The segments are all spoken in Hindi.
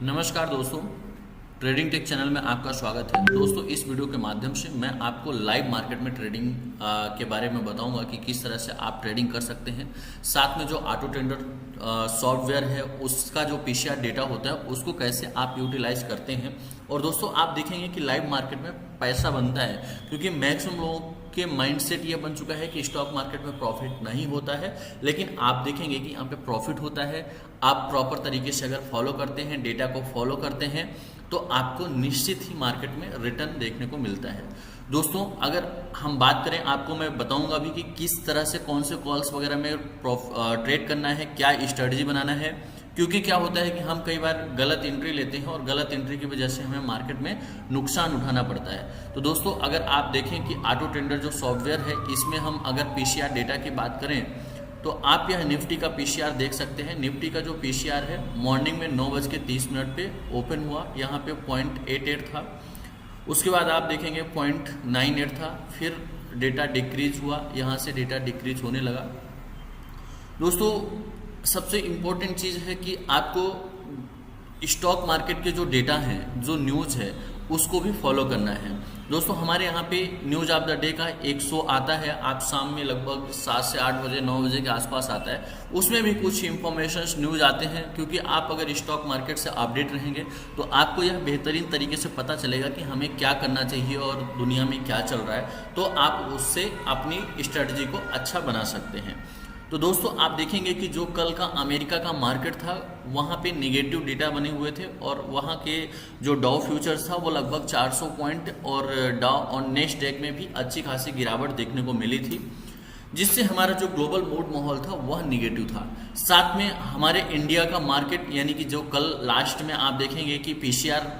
नमस्कार दोस्तों, ट्रेडिंग टेक चैनल में आपका स्वागत है। दोस्तों, इस वीडियो के माध्यम से मैं आपको लाइव मार्केट में ट्रेडिंग के बारे में बताऊंगा कि किस तरह से आप ट्रेडिंग कर सकते हैं। साथ में जो ऑटो ट्रेडर सॉफ्टवेयर है उसका जो पीसीआर डेटा होता है उसको कैसे आप यूटिलाइज करते हैं। और दोस्तों, आप देखेंगे कि लाइव मार्केट में पैसा बनता है, क्योंकि मैक्सिमम लोगों के माइंडसेट ये बन चुका है कि स्टॉक मार्केट में प्रॉफिट नहीं होता है, लेकिन आप देखेंगे कि यहाँ पे प्रॉफिट होता है। आप प्रॉपर तरीके से अगर फॉलो करते हैं, डेटा को फॉलो करते हैं, तो आपको निश्चित ही मार्केट में रिटर्न देखने को मिलता है। दोस्तों, अगर हम बात करें, आपको मैं बताऊंगा भी कि किस तरह से कौन से कॉल्स वगैरह में ट्रेड करना है, क्या स्ट्रेटजी बनाना है। क्योंकि क्या होता है कि हम कई बार गलत एंट्री लेते हैं और गलत एंट्री की वजह से हमें मार्केट में नुकसान उठाना पड़ता है। तो दोस्तों, अगर आप देखें कि ऑटो ट्रेडर जो सॉफ्टवेयर है, इसमें हम अगर पीसीआर डेटा की बात करें तो आप यह निफ्टी का पीसीआर देख सकते हैं। निफ्टी का जो पीसीआर है मॉर्निंग में 9:30 पे ओपन हुआ, यहाँ पे 0.88 था। उसके बाद आप देखेंगे 0.98 था, फिर डेटा डिक्रीज हुआ, यहाँ से डेटा डिक्रीज होने लगा। दोस्तों, सबसे इम्पोर्टेंट चीज़ है कि आपको स्टॉक मार्केट के जो डेटा हैं, जो न्यूज़ है, उसको भी फॉलो करना है। दोस्तों, हमारे यहाँ पे न्यूज़ ऑफ द डे का एक शो आता है, आप शाम में लगभग 7 से 8 बजे 9 बजे के आसपास आता है। उसमें भी कुछ इंफॉर्मेशन न्यूज़ आते हैं, क्योंकि आप अगर स्टॉक मार्केट से अपडेट रहेंगे तो आपको यह बेहतरीन तरीके से पता चलेगा कि हमें क्या करना चाहिए और दुनिया में क्या चल रहा है, तो आप उससे अपनी स्ट्रेटजी को अच्छा बना सकते हैं। तो दोस्तों, आप देखेंगे कि जो कल का अमेरिका का मार्केट था, वहाँ पे निगेटिव डेटा बने हुए थे और वहाँ के जो डाउ फ्यूचर्स था वो लगभग 400 पॉइंट और डाउ और नेस्डैक में भी अच्छी खासी गिरावट देखने को मिली थी, जिससे हमारा जो ग्लोबल मूड माहौल था वह निगेटिव था। साथ में हमारे इंडिया का मार्केट, यानी कि जो कल लास्ट में आप देखेंगे कि पीसीआर,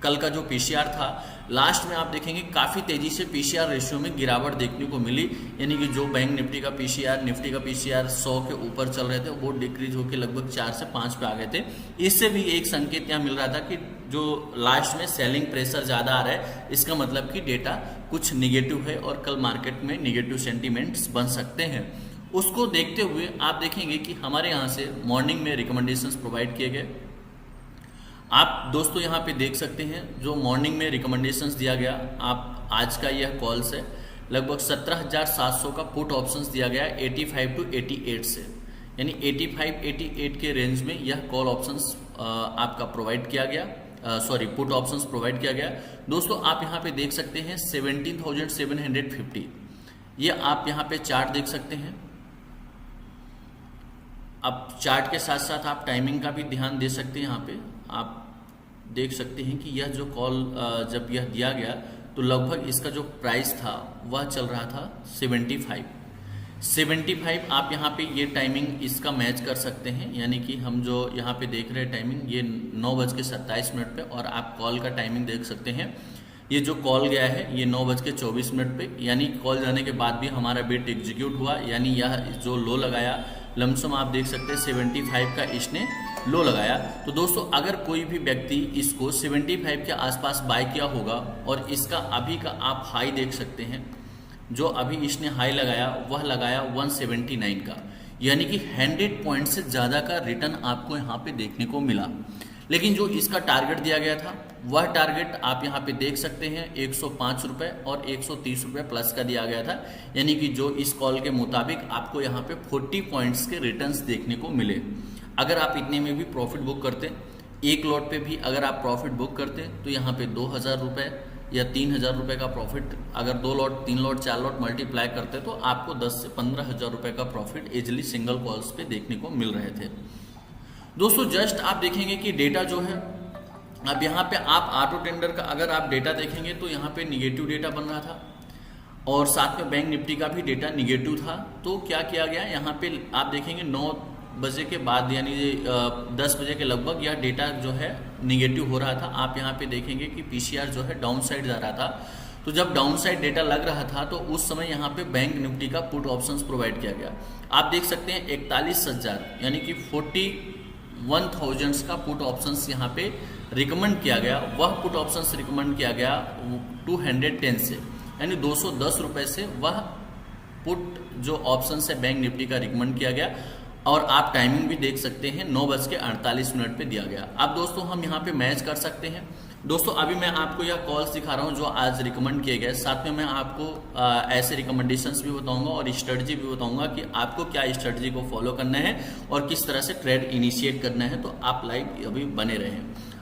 कल का जो पीसीआर था लास्ट में आप देखेंगे काफ़ी तेज़ी से पीसीआर रेशियो में गिरावट देखने को मिली, यानी कि जो बैंक निफ्टी का पीसीआर 100 के ऊपर चल रहे थे वो डिक्रीज होकर लगभग 4 से 5 पे आ गए थे। इससे भी एक संकेत यहाँ मिल रहा था कि जो लास्ट में सेलिंग प्रेशर ज़्यादा आ रहा है, इसका मतलब कि डेटा कुछ निगेटिव है और कल मार्केट में निगेटिव सेंटीमेंट्स बन सकते हैं। उसको देखते हुए आप देखेंगे कि हमारे यहाँ से मॉर्निंग में रिकमेंडेशंस प्रोवाइड किए गए। आप दोस्तों यहाँ पे देख सकते हैं जो मॉर्निंग में रिकमेंडेशंस दिया गया। आप आज का यह कॉल्स है, लगभग 17,700 का पुट ऑप्शंस दिया गया 85 to 88 से, यानी 85-88 के रेंज में यह कॉल ऑप्शंस आपका प्रोवाइड किया गया, पुट ऑप्शंस प्रोवाइड किया गया। दोस्तों, आप यहाँ पे देख सकते हैं 17,750, ये आप यहाँ पे चार्ट देख सकते हैं। अब चार्ट के साथ साथ आप टाइमिंग का भी ध्यान दे सकते हैं। यहाँ पे आप देख सकते हैं कि यह जो कॉल जब यह दिया गया तो लगभग इसका जो प्राइस था वह चल रहा था 75। आप यहाँ पे ये टाइमिंग इसका मैच कर सकते हैं, यानी कि हम जो यहाँ पे देख रहे हैं टाइमिंग, ये 9:27 पे, और आप कॉल का टाइमिंग देख सकते हैं। ये जो कॉल गया है ये 9:24 पे, यानी कॉल जाने के बाद भी हमारा बिट एग्जीक्यूट हुआ, यानी यह जो लो लगाया लमसम आप देख सकते हैं 75 का इसने लो लगाया। तो दोस्तों, अगर कोई भी व्यक्ति इसको 75 के आसपास बाय किया होगा और इसका अभी का आप हाई देख सकते हैं, जो अभी इसने हाई लगाया वह लगाया 179 का, यानी कि 100 पॉइंट से ज़्यादा का रिटर्न आपको यहाँ पे देखने को मिला। लेकिन जो इसका टारगेट दिया गया था वह टारगेट आप यहाँ पे देख सकते हैं 105 रुपये और 130 रुपये प्लस का दिया गया था, यानी कि जो इस कॉल के मुताबिक आपको यहाँ पे 40 पॉइंट्स के रिटर्न्स देखने को मिले। अगर आप इतने में भी प्रॉफिट बुक करते, एक लॉट पे भी अगर आप प्रॉफिट बुक करते, तो यहाँ पे 2,000 रुपये या 3,000 रुपये का प्रॉफिट, अगर 2 लॉट 3 लॉट 4 लॉट मल्टीप्लाई करते तो आपको 10 से 15,000 रुपये का प्रॉफिट इजिली सिंगल कॉल्स पे देखने को मिल रहे थे। दोस्तों, जस्ट आप देखेंगे कि डेटा जो है, अब यहाँ पे आप ऑटो टेंडर का अगर आप डेटा देखेंगे तो यहाँ पे निगेटिव डेटा बन रहा था और साथ में बैंक निफ्टी का भी डेटा निगेटिव था। तो क्या किया गया, यहाँ पे आप देखेंगे 9 बजे के बाद, यानी 10 बजे के लगभग यह डेटा जो है निगेटिव हो रहा था। आप यहाँ पे देखेंगे कि पीसीआर जो है डाउन साइड जा रहा था। तो जब डाउन साइड डेटा लग रहा था तो उस समय यहाँ पे बैंक निफ्टी का पुट ऑप्शंस प्रोवाइड किया गया। आप देख सकते हैं 41,000 यानी कि 41,000 का पुट ऑप्शंस यहाँ पे रिकमेंड किया गया। वह पुट ऑप्शंस रिकमेंड किया गया 210 से, यानी 210 रुपये से वह पुट जो ऑप्शन है बैंक निफ्टी का रिकमेंड किया गया। और आप टाइमिंग भी देख सकते हैं 9:48 पे दिया गया। अब दोस्तों हम यहाँ पे मैच कर सकते हैं। दोस्तों अभी मैं आपको यह कॉल्स दिखा रहा हूँ जो आज रिकमेंड किए गए, साथ में मैं आपको ऐसे रिकमेंडेशंस भी बताऊंगा और स्ट्रेटजी भी बताऊंगा कि आपको क्या स्ट्रेटजी को फॉलो करना है और किस तरह से ट्रेड इनिशिएट करना है। तो आप लाइव अभी बने रहें।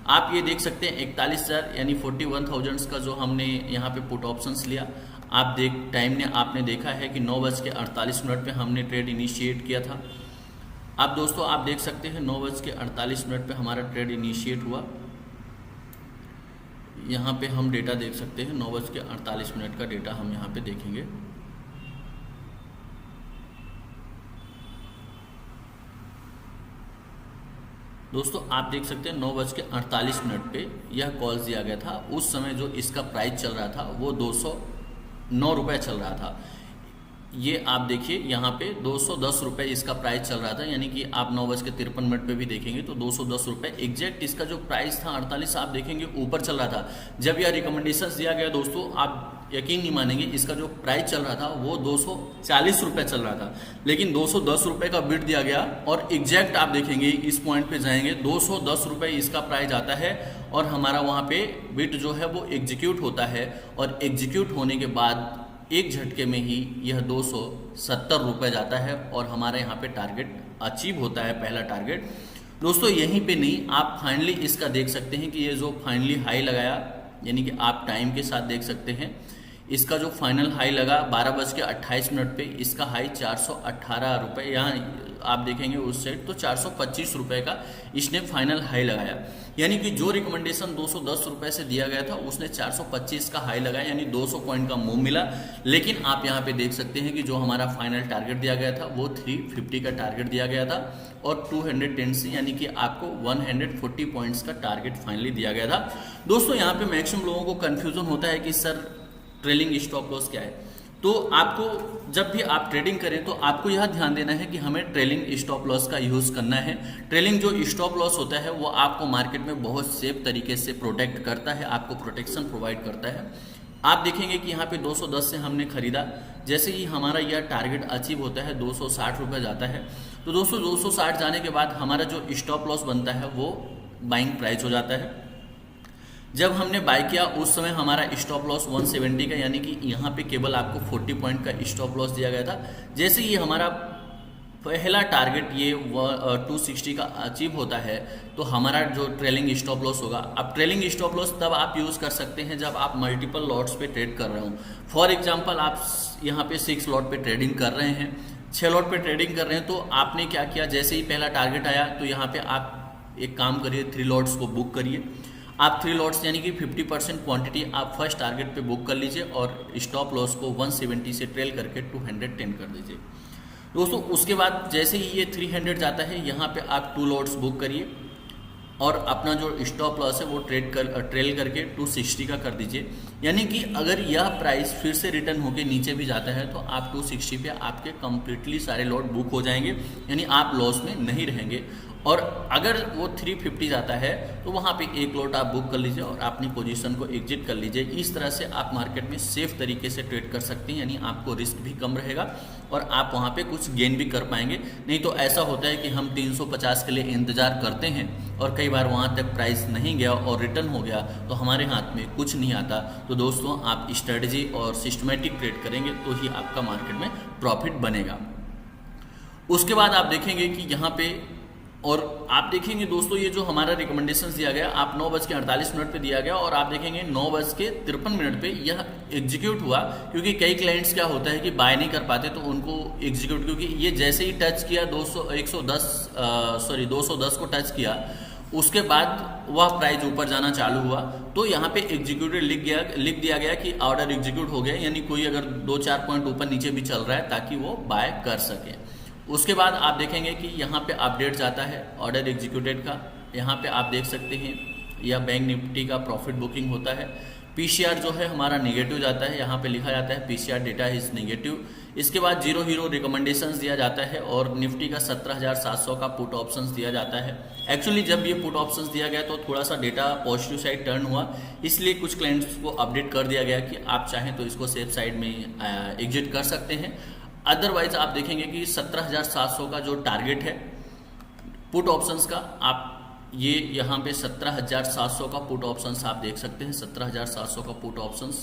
आप ये देख सकते हैं 41,000 यानी 41,000 का जो हमने यहाँ पे पुट ऑप्शंस लिया। आप टाइम ने आपने देखा है कि 9:48 पे हमने ट्रेड इनिशिएट किया था। अब दोस्तों आप देख सकते हैं 9:48 पे हमारा ट्रेड इनिशिएट हुआ। यहाँ पे हम डेटा देख सकते हैं 9:48 का डेटा हम यहाँ पे देखेंगे। दोस्तों आप देख सकते हैं 9:48 पे यह कॉल दिया गया था। उस समय जो इसका प्राइस चल रहा था वो 209 रुपये चल रहा था। ये आप देखिए यहाँ पे 210 रुपये इसका प्राइस चल रहा था, यानी कि आप 9:53 पे भी देखेंगे तो 210 रुपये एग्जैक्ट इसका जो प्राइस था 48 आप देखेंगे ऊपर चल रहा था। जब यह रिकमेंडेशंस दिया गया दोस्तों, आप यकीन नहीं मानेंगे, इसका जो प्राइस चल रहा था वो 240 रुपये चल रहा था, लेकिन 210 रुपये का बिड दिया गया और एग्जैक्ट आप देखेंगे इस पॉइंट पे जाएंगे 210 रुपये इसका प्राइस आता है और हमारा वहाँ पे बिड जो है वो एग्जीक्यूट होता है और एग्जीक्यूट होने के बाद एक झटके में ही यह 270 रुपये जाता है और हमारे यहाँ पे टारगेट अचीव होता है, पहला टारगेट। दोस्तों यहीं पे नहीं, आप फाइनली इसका देख सकते हैं कि ये जो फाइनली हाई लगाया, यानी कि आप टाइम के साथ देख सकते हैं इसका जो फाइनल हाई लगा 12:28 पे, इसका हाई 418 रुपये, यहाँ आप देखेंगे उस साइड तो 425 रुपये का इसने फाइनल हाई लगाया। यानी कि जो रिकमेंडेशन 210 रुपये से दिया गया था उसने 425 का हाई लगाया, यानी 200 पॉइंट का मूव मिला। लेकिन आप यहाँ पे देख सकते हैं कि जो हमारा फाइनल टारगेट दिया गया था वो 350 का टारगेट दिया गया था और 210 से यानी कि आपको 140 पॉइंट्स का टारगेट फाइनली दिया गया था। दोस्तों यहाँ पे मैक्सिमम लोगों को कन्फ्यूजन होता है कि सर ट्रेलिंग स्टॉप लॉस क्या है। तो आपको जब भी आप ट्रेडिंग करें तो आपको यह ध्यान देना है कि हमें ट्रेलिंग स्टॉप लॉस का यूज करना है। ट्रेलिंग जो स्टॉप लॉस होता है वो आपको मार्केट में बहुत सेफ तरीके से प्रोटेक्ट करता है, आपको प्रोटेक्शन प्रोवाइड करता है। आप देखेंगे कि यहाँ पे 210 से हमने खरीदा, जैसे ही हमारा यह टारगेट अचीव होता है 260 रुपये जाता है। तो दोस्तों 260 जाने के बाद हमारा जो स्टॉप लॉस बनता है वो बाइंग प्राइस हो जाता है। जब हमने बाय किया उस समय हमारा स्टॉप लॉस 170 का, यानी कि यहाँ पे केवल आपको 40 पॉइंट का स्टॉप लॉस दिया गया था। जैसे ही हमारा पहला टारगेट ये 260 का अचीव होता है तो हमारा जो ट्रेलिंग स्टॉप लॉस होगा। अब ट्रेलिंग स्टॉप लॉस तब आप यूज़ कर सकते हैं जब आप मल्टीपल लॉट्स पे ट्रेड कर रहे हो। फॉर एग्जांपल आप यहाँ पे 6 लॉट पे ट्रेडिंग कर रहे हैं, 6 लॉट पे ट्रेडिंग कर रहे हैं, तो आपने क्या किया, जैसे ही पहला टारगेट आया तो यहाँ पे आप एक काम करिए, 3 लॉट्स को बुक करिए। आप 3 लॉट्स यानी कि 50% क्वांटिटी आप फर्स्ट टारगेट पे बुक कर लीजिए और स्टॉप लॉस को 170 से ट्रेल करके 210 कर दीजिए। दोस्तों उसके बाद जैसे ही ये 300 जाता है यहाँ पे आप 2 लॉट्स बुक करिए और अपना जो स्टॉप लॉस है वो ट्रेल करके 260 का कर दीजिए। यानी कि अगर यह प्राइस फिर से रिटर्न होके नीचे भी जाता है तो आप 260 पे आपके कंप्लीटली सारे लॉट बुक हो जाएंगे, यानी आप लॉस में नहीं रहेंगे। और अगर वो 350 जाता है तो वहाँ पे 1 लॉट आप बुक कर लीजिए और अपनी पोजीशन को एग्जिट कर लीजिए। इस तरह से आप मार्केट में सेफ तरीके से ट्रेड कर सकते हैं, यानी आपको रिस्क भी कम रहेगा और आप वहाँ पे कुछ गेन भी कर पाएंगे। नहीं तो ऐसा होता है कि हम 350 के लिए इंतजार करते हैं और कई बार वहाँ तक प्राइस नहीं गया और रिटर्न हो गया तो हमारे हाथ में कुछ नहीं आता। तो दोस्तों आप स्ट्रेटजी और सिस्टमेटिक ट्रेड करेंगे तो ही आपका मार्केट में प्रॉफिट बनेगा। उसके बाद आप देखेंगे कि यहाँ पे और आप देखेंगे दोस्तों ये जो हमारा रिकमेंडेशंस दिया गया, आप 9:48 पे दिया गया और आप देखेंगे 9:53 पे यह एग्जीक्यूट हुआ। क्योंकि कई क्लाइंट्स क्या होता है कि बाय नहीं कर पाते तो उनको एग्जीक्यूट, क्योंकि ये जैसे ही टच किया 210 को टच किया उसके बाद वह प्राइस ऊपर जाना चालू हुआ तो यहाँ पे एग्जीक्यूटेड लिख दिया गया कि ऑर्डर एग्जीक्यूट हो गया, यानी कोई अगर 2-4 पॉइंट ऊपर नीचे भी चल रहा है ताकि वो बाय कर सके। उसके बाद आप देखेंगे कि यहाँ पे अपडेट जाता है ऑर्डर एग्जीक्यूटेड का। यहाँ पे आप देख सकते हैं यह बैंक निफ्टी का प्रॉफिट बुकिंग होता है। पीसीआर जो है हमारा नेगेटिव जाता है, यहाँ पे लिखा जाता है पीसीआर डेटा इज नेगेटिव। इसके बाद 0 हीरो रिकमेंडेशंस दिया जाता है और निफ्टी का 17,700 का पुट ऑप्शंस दिया जाता है। एक्चुअली जब ये पुट ऑप्शंस दिया गया तो थोड़ा सा डेटा पॉजिटिव साइड टर्न हुआ, इसलिए कुछ क्लाइंट्स को अपडेट कर दिया गया कि आप चाहें तो इसको सेफ साइड में एग्जिट कर सकते हैं। अदरवाइज आप देखेंगे कि 17,700 का जो टारगेट है पुट ऑप्शंस का, आप ये यहाँ पे 17,700 का पुट ऑप्शंस आप देख सकते हैं। 17,700 का पुट ऑप्शंस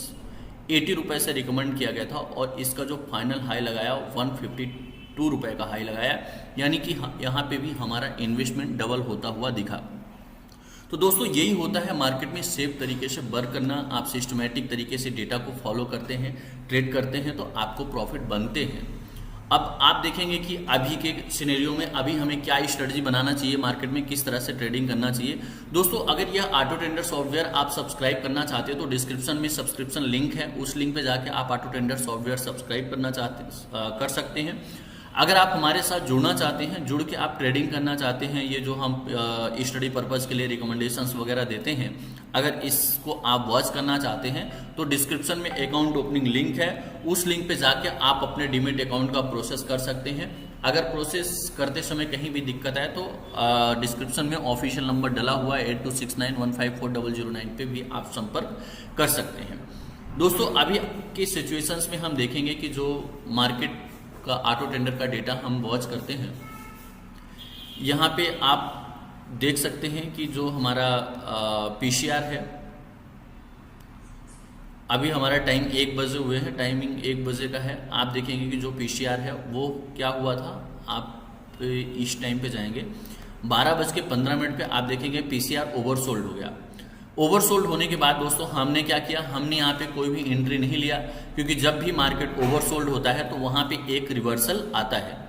80 रुपये से रिकमेंड किया गया था और इसका जो फाइनल हाई लगाया 152 रुपये का हाई लगाया, यानी कि यहाँ पे भी हमारा इन्वेस्टमेंट डबल होता हुआ दिखा। तो दोस्तों यही होता है मार्केट में सेफ तरीके से वर्क करना। आप सिस्टमेटिक तरीके से डेटा को फॉलो करते हैं, ट्रेड करते हैं, तो आपको प्रॉफिट बनते हैं। अब आप देखेंगे कि अभी के सिनेरियो में अभी हमें क्या स्ट्रेटजी बनाना चाहिए, मार्केट में किस तरह से ट्रेडिंग करना चाहिए। दोस्तों अगर यह ऑटो ट्रेडर सॉफ्टवेयर आप सब्सक्राइब करना चाहते हो तो डिस्क्रिप्शन में सब्सक्रिप्शन लिंक है, उस लिंक पे जाके आप ऑटो ट्रेडर सॉफ्टवेयर सब्सक्राइब करना कर सकते हैं। अगर आप हमारे साथ जुड़ना चाहते हैं, जुड़ के आप ट्रेडिंग करना चाहते हैं, ये जो हम स्टडी पर्पज़ के लिए रिकमेंडेशंस वगैरह देते हैं, अगर इसको आप वॉच करना चाहते हैं तो डिस्क्रिप्शन में अकाउंट ओपनिंग लिंक है, उस लिंक पे जाके आप अपने डीमेट अकाउंट का प्रोसेस कर सकते हैं। अगर प्रोसेस करते समय कहीं भी दिक्कत आए तो डिस्क्रिप्शन में ऑफिशियल नंबर डला हुआ है 8269154009 पे भी आप संपर्क कर सकते हैं। दोस्तों अभी की सिचुएशंस में हम देखेंगे कि जो मार्केट का ऑटो टेंडर का डेटा हम वॉच करते हैं, यहाँ पे आप देख सकते हैं कि जो हमारा पीसीआर है, अभी हमारा टाइम 1 बजे हुए हैं, टाइमिंग 1 बजे का है। आप देखेंगे कि जो पीसीआर है वो क्या हुआ था, आप इस टाइम पे जाएंगे 12:15 पे, आप देखेंगे पीसीआर ओवरसोल्ड हो गया। ओवरसोल्ड होने के बाद दोस्तों हमने क्या किया, हमने यहाँ पे कोई भी एंट्री नहीं लिया, क्योंकि जब भी मार्केट ओवरसोल्ड होता है तो वहाँ पे एक रिवर्सल आता है।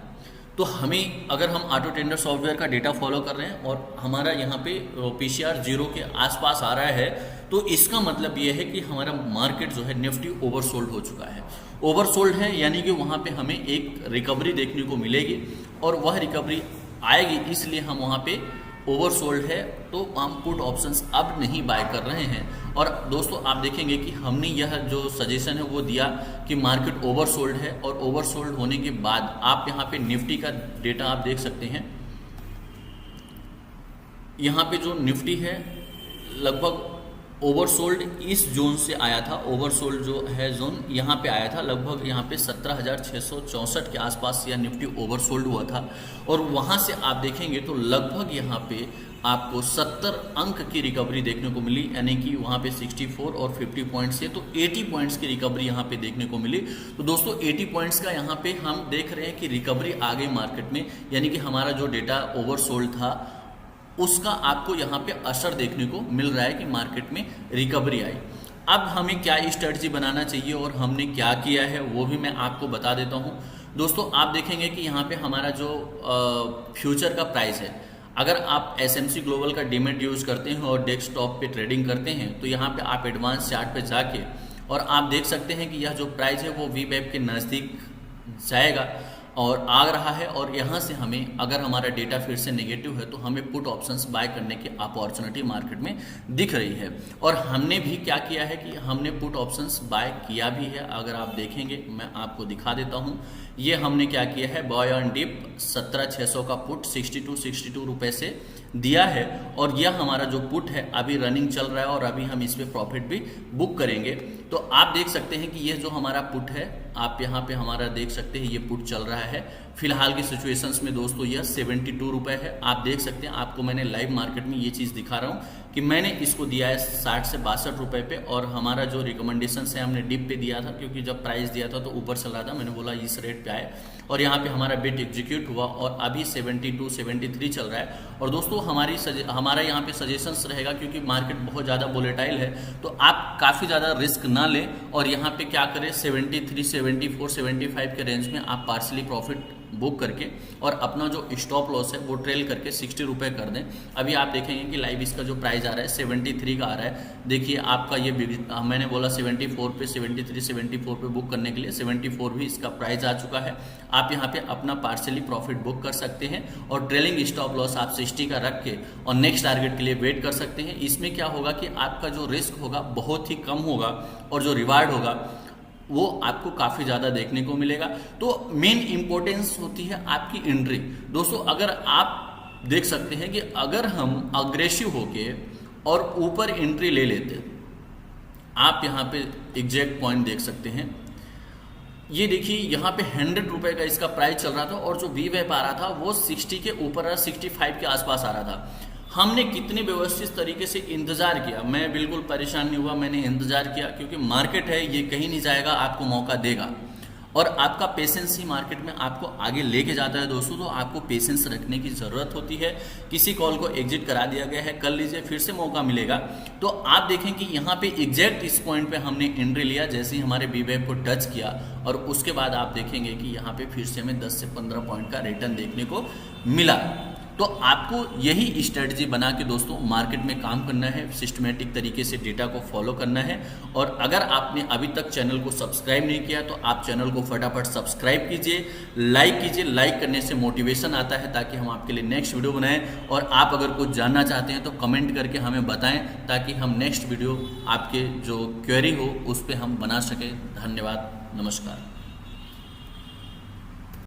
तो हमें, अगर हम ऑटो टेंडर सॉफ्टवेयर का डेटा फॉलो कर रहे हैं और हमारा यहाँ पे पीसीआर 0 के आसपास आ रहा है, तो इसका मतलब ये है कि हमारा मार्केट जो है निफ्टी ओवरसोल्ड हो चुका है। ओवरसोल्ड है यानी कि वहाँ पे हमें एक रिकवरी देखने को मिलेगी और वह रिकवरी आएगी, इसलिए हम वहाँ पे ओवरसोल्ड है तो हम पुट ऑप्शंस अब नहीं बाय कर रहे हैं। और दोस्तों आप देखेंगे कि हमने यह जो सजेशन है वो दिया कि मार्केट ओवरसोल्ड है, और ओवरसोल्ड होने के बाद आप यहाँ पे निफ्टी का डेटा आप देख सकते हैं। यहाँ पे जो निफ्टी है लगभग ओवरसोल्ड इस जोन से आया था, ओवरसोल्ड जो है जोन यहाँ पे आया था, लगभग यहाँ पे 17,664 के आसपास यह निफ्टी ओवरसोल्ड हुआ था। और वहाँ से आप देखेंगे तो लगभग यहाँ पे आपको 70 अंक की रिकवरी देखने को मिली, यानी कि वहाँ पे 64 और 50 पॉइंट्स से तो 80 पॉइंट्स की रिकवरी यहाँ पे देखने को मिली। तो दोस्तों 80 पॉइंट्स का यहाँ पे हम देख रहे हैं कि रिकवरी आ गई मार्केट में, यानी कि हमारा जो डेटा ओवरसोल्ड था उसका आपको यहाँ पे असर देखने को मिल रहा है कि मार्केट में रिकवरी आई। अब हमें क्या स्ट्रेटजी बनाना चाहिए और हमने क्या किया है वो भी मैं आपको बता देता हूँ। दोस्तों आप देखेंगे कि यहाँ पे हमारा जो फ्यूचर का प्राइस है, अगर आप SMC ग्लोबल का डीमेट यूज करते हैं और डेस्कटॉप पे ट्रेडिंग करते हैं तो यहाँ पे आप एडवांस चार्ट पे जाके और आप देख सकते हैं कि यह जो प्राइस है वो वीवेब के नज़दीक जाएगा और आ रहा है, और यहाँ से हमें, अगर हमारा डेटा फिर से नेगेटिव है तो हमें पुट ऑप्शंस बाय करने की अपॉर्चुनिटी मार्केट में दिख रही है। और हमने भी क्या किया है कि हमने पुट ऑप्शंस बाय किया भी है। अगर आप देखेंगे मैं आपको दिखा देता हूँ, ये हमने क्या किया है, बाय ऑन डिप 17,600 का पुट 62 रुपये से दिया है, और यह हमारा जो पुट है अभी रनिंग चल रहा है और अभी हम इस पे प्रॉफिट भी बुक करेंगे। तो आप देख सकते हैं कि यह जो हमारा पुट है, आप यहाँ पे हमारा देख सकते हैं ये पुट चल रहा है फिलहाल की सिचुएशंस में। दोस्तों यह 72 रुपये है, आप देख सकते हैं। आपको मैंने लाइव मार्केट में ये चीज़ दिखा रहा हूँ कि मैंने इसको दिया है 60 से 62 रुपये पे, और हमारा जो रिकमेंडेशन है हमने डिप पे दिया था, क्योंकि जब प्राइस दिया था तो ऊपर चल रहा था, मैंने बोला इस रेट पे आए, और यहाँ पे हमारा बिट एग्जीक्यूट हुआ और अभी 72 73 चल रहा है। और दोस्तों हमारा यहाँ पे सजेशंस रहेगा, क्योंकि मार्केट बहुत ज़्यादा वोलेटाइल है, तो आप काफ़ी ज़्यादा रिस्क ना लें और यहाँ पे क्या करें, 73 74 75 के रेंज में आप पार्सली प्रॉफिट बुक करके और अपना जो स्टॉप लॉस है वो ट्रेल करके 60 रुपये कर दें। अभी आप देखेंगे कि लाइव इसका जो प्राइस आ रहा है 73 का आ रहा है। देखिए आपका ये मैंने बोला 74 पे 73 74 पे बुक करने के लिए 74 भी इसका प्राइस आ चुका है। आप यहाँ पे अपना पार्सली प्रॉफिट बुक कर सकते हैं और ट्रेलिंग स्टॉप लॉस आप 60 का रख के और नेक्स्ट टारगेट के लिए वेट कर सकते हैं। इसमें क्या होगा कि आपका जो रिस्क होगा बहुत ही कम होगा और जो रिवार्ड होगा वो आपको काफ़ी ज़्यादा देखने को मिलेगा। तो मेन इंपॉर्टेंस होती है आपकी एंट्री। दोस्तों अगर आप देख सकते हैं कि अगर हम अग्रेसिव होके और ऊपर एंट्री ले लेते, आप यहाँ पे एग्जैक्ट पॉइंट देख सकते हैं, ये देखिए यहाँ पे 100 रुपए का इसका प्राइस चल रहा था और जो वी वेब आ रहा था वो 60 के ऊपर 65 के आसपास आ रहा था। हमने कितने व्यवस्थित तरीके से इंतजार किया, मैं बिल्कुल परेशान नहीं हुआ, मैंने इंतजार किया क्योंकि मार्केट है, ये कहीं नहीं जाएगा, आपको मौका देगा और आपका पेशेंस ही मार्केट में आपको आगे लेके जाता है दोस्तों। तो आपको पेशेंस रखने की ज़रूरत होती है। किसी कॉल को एग्जिट करा दिया गया है, कर लीजिए, फिर से मौका मिलेगा। तो आप देखें कि यहाँ पे एग्जैक्ट इस पॉइंट पे हमने एंट्री लिया जैसे ही हमारे बी वेब को टच किया और उसके बाद आप देखेंगे कि यहाँ पे फिर से हमें 10 से 15 पॉइंट का रिटर्न देखने को मिला। तो आपको यही स्ट्रेटजी बना के दोस्तों मार्केट में काम करना है, सिस्टमेटिक तरीके से डेटा को फॉलो करना है। और अगर आपने अभी तक चैनल को सब्सक्राइब नहीं किया तो आप चैनल को फटाफट सब्सक्राइब कीजिए, लाइक कीजिए। लाइक करने से मोटिवेशन आता है ताकि हम आपके लिए नेक्स्ट वीडियो बनाएं। और आप अगर कुछ जानना चाहते हैं तो कमेंट करके हमें बताएं ताकि हम नेक्स्ट वीडियो आपके जो क्वेरी हो उस पर हम बना सकें। धन्यवाद, नमस्कार।